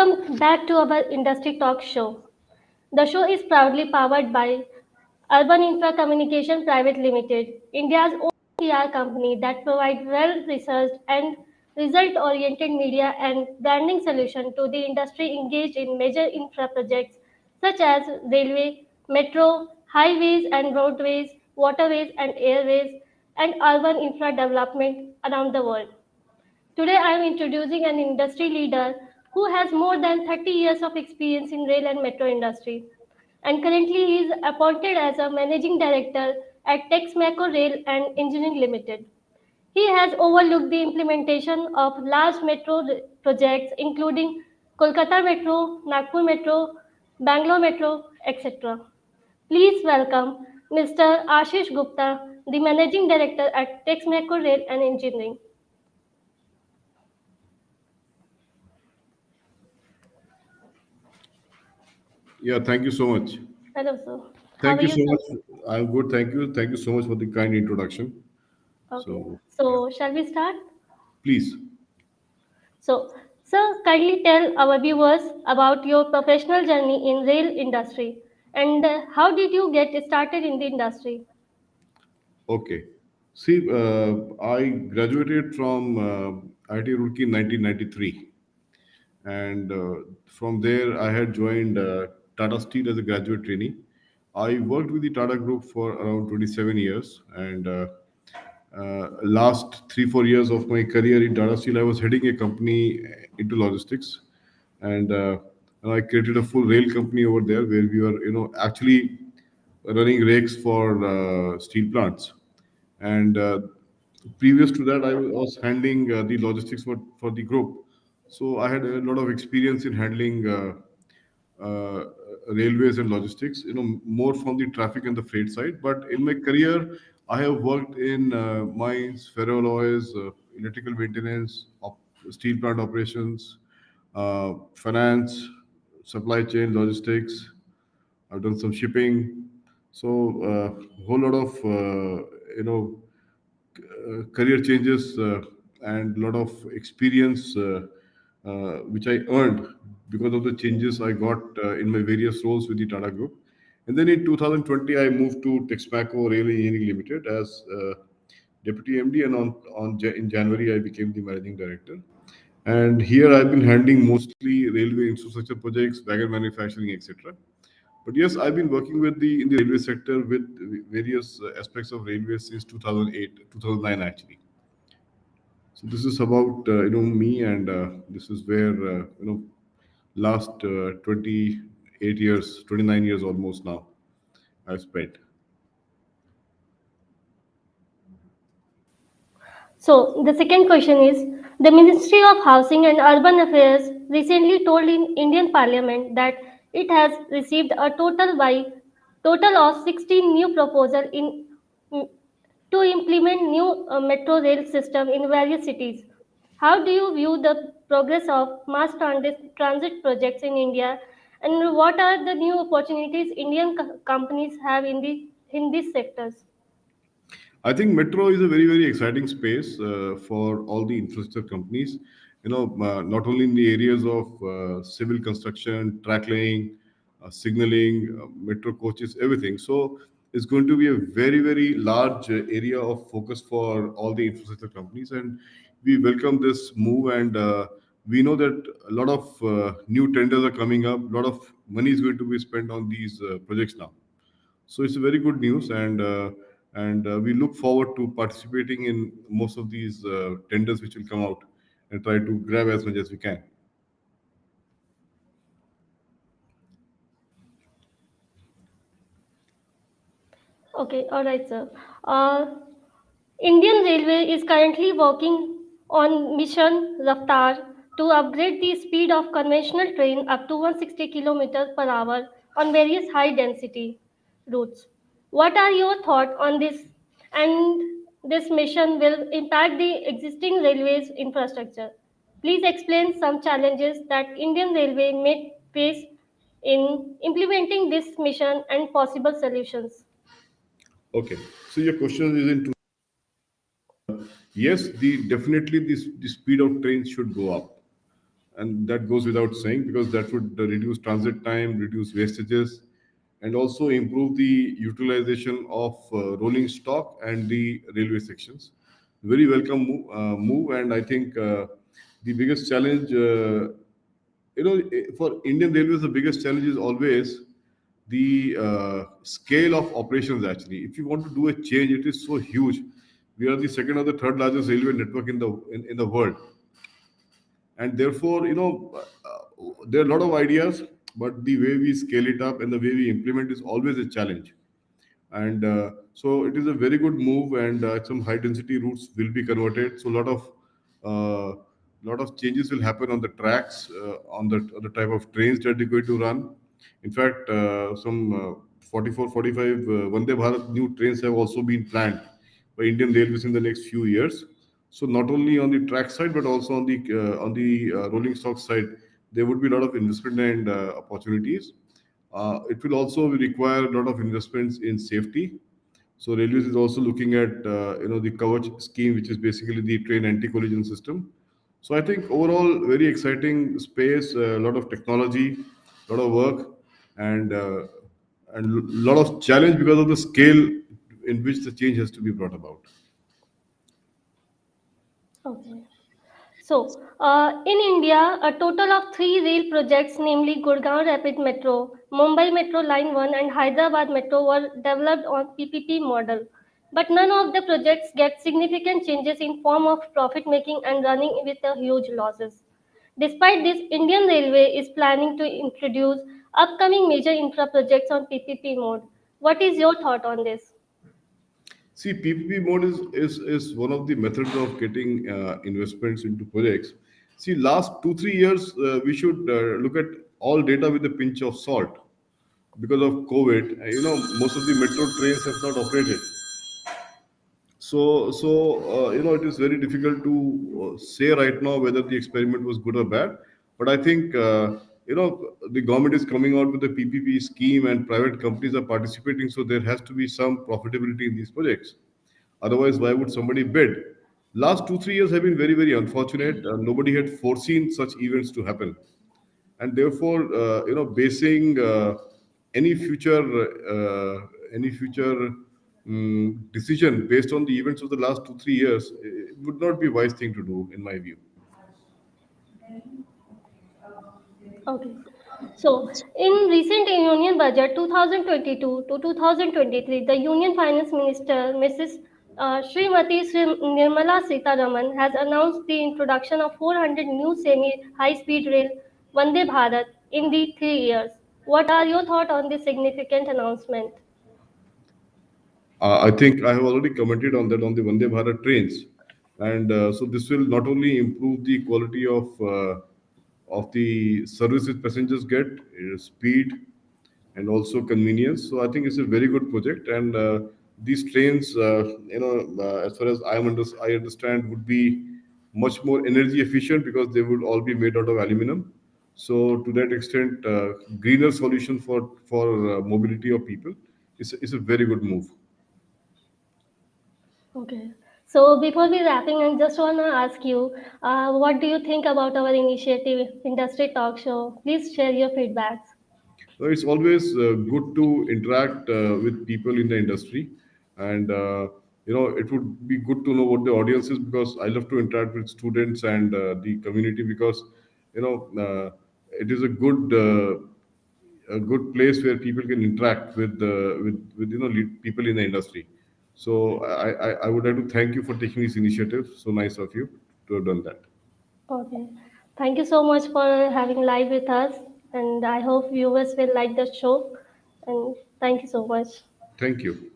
Welcome back to our industry talk show. The show is proudly powered by Urban Infra Communication Pvt Ltd, India's own PR company that provides well-researched and result-oriented media and branding solutions to the industry engaged in major infra projects such as railway, metro, highways and roadways, waterways and airways, and urban infra development around the world. Today, I am introducing an industry leader who has more than 30 years of experience in rail and metro industry. And currently, he is appointed as a managing director at Texmaco Rail and Engineering Limited. He has overlooked the implementation of large metro projects, including Kolkata Metro, Nagpur Metro, Bangalore Metro, etc. Please welcome Mr. Ashish Gupta, the managing director at Texmaco Rail and Engineering. Yeah, thank you so much. Hello, sir. How Thank are you you, so sir? much. I'm good. Thank you. Thank you so much for the kind introduction. Okay. So, yeah, So, shall we start? please. So, sir, kindly tell our viewers about your professional journey in rail industry and how did you get started in the industry? Okay. See, I graduated from IIT Roorkee in 1993, and from there I had joined Tata Steel as a graduate trainee. I worked with the Tata Group for around 27 years, and last 3 4 years of my career in Tata Steel, I was heading a company into logistics, and I created a full rail company over there where we were, actually running rakes for steel plants. And previous to that, I was handling the logistics for the group. So I had a lot of experience in handling uh, railways and logistics, more from the traffic and the freight side. But in my career, I have worked in mines, ferroalloys, electrical maintenance, steel plant operations, finance, supply chain, logistics. I've done some shipping. So a whole lot of career changes and a lot of experience which I earned because of the changes I got in my various roles with the Tata Group. And then in 2020, I moved to Texmaco Rail Engineering Limited as deputy MD, and in January I became the managing director. And here I've been handling mostly railway infrastructure projects, wagon manufacturing, etc. But yes, I've been working with the in the railway sector with various aspects of railways since 2008, 2009 actually. So this is about me, and this is where last 28 years, 29 years almost now I've spent. So, the second question is the Ministry of Housing and Urban Affairs recently told in Indian Parliament that it has received a total of 16 new proposals to implement new metro rail system in various cities. How do you view the progress of transit projects in India, and what are the new opportunities Indian companies have in these sectors? I think metro is a very, very exciting space for all the infrastructure companies. Not only in the areas of civil construction, track laying, signaling, metro coaches, everything. So it's going to be a very, very large area of focus for all the infrastructure companies, and we welcome this move. And we know that a lot of new tenders are coming up. A lot of money is going to be spent on these projects now. So it's a very good news, and we look forward to participating in most of these tenders which will come out, and try to grab as much as we can. Okay, all right, sir. Uh, Indian Railway is currently working on Mission Raftar to upgrade the speed of conventional train up to 160 kilometers per hour on various high density routes. What are your thoughts on this? And this mission will impact the existing railways infrastructure. Please explain some challenges that Indian Railway may face in implementing this mission and possible solutions. Okay, so your question is into yes, the definitely the speed of trains should go up. and that goes without saying because that would reduce transit time, reduce wastages, and also improve the utilization of rolling stock and the railway sections. Very welcome move, and I think the biggest challenge, for Indian Railways, the biggest challenge is always the scale of operations. Actually, if you want to do a change, it is so huge. We are the second or the third largest railway network in the world, and therefore there are a lot of ideas, but the way we scale it up and the way we implement is always a challenge. And so it is a very good move, and some high density routes will be converted, so uh, lot of changes will happen on the tracks, on the type of trains that they're going to run. In fact, some 44 45 Vande Bharat new trains have also been planned by Indian Railways in the next few years. So not only on the track side but also on the rolling stock side, there would be a lot of investment and opportunities. It will also require a lot of investments in safety. So Railways is also looking at the Kavach scheme, which is basically the train anti-collision system. So I think overall very exciting space, a lot of technology, a lot of work, and a lot of challenge because of the scale in which the change has to be brought about. Okay. So, in India, a total of three rail projects, namely Gurgaon Rapid Metro, Mumbai Metro Line 1, and Hyderabad Metro, were developed on PPP model. But none of the projects get significant changes in form of profit making and running with a huge losses. Despite this, Indian Railway is planning to introduce upcoming major infra projects on PPP mode. What is your thought on this? See, PPP mode is one of the methods of getting investments into projects. See, last 2 3 years, we should look at all data with a pinch of salt because of COVID. Most of the metro trains have not operated. So it is very difficult to say right now whether the experiment was good or bad. But I think the government is coming out with a PPP scheme and private companies are participating. So there has to be some profitability in these projects. Otherwise, why would somebody bid? Last 2 3 years have been very very unfortunate. Nobody had foreseen such events to happen, and therefore basing any future decision based on the events of the last 2 3 years would not be a wise thing to do in my view. Okay. So, in recent Union Budget 2022 to 2023, the Union Finance Minister, Mrs. Srimati Nirmala Sitharaman, has announced the introduction of 400 new semi-high-speed rail Vande Bharat in the 3 years. What are your thoughts on this significant announcement? I think I have already commented on that on the Vande Bharat trains, and so this will not only improve the quality of the services passengers get, speed, and also convenience. So I think it's a very good project, and these trains, as far as I understand, would be much more energy efficient because they would all be made out of aluminum. So to that extent, greener solution for mobility of people is a very good move. Okay. So, before we wrapping, I just want to ask you, what do you think about our initiative, Industry Talk Show? Please share your feedbacks. So it's always good to interact with people in the industry, and it would be good to know what the audience is because I love to interact with students and the community because it is a good place where people can interact with people in the industry. So I would like to thank you for taking this initiative. So nice of you to have done that. Okay. Thank you so much for having live with us, and I hope viewers will like the show. And thank you so much. Thank you.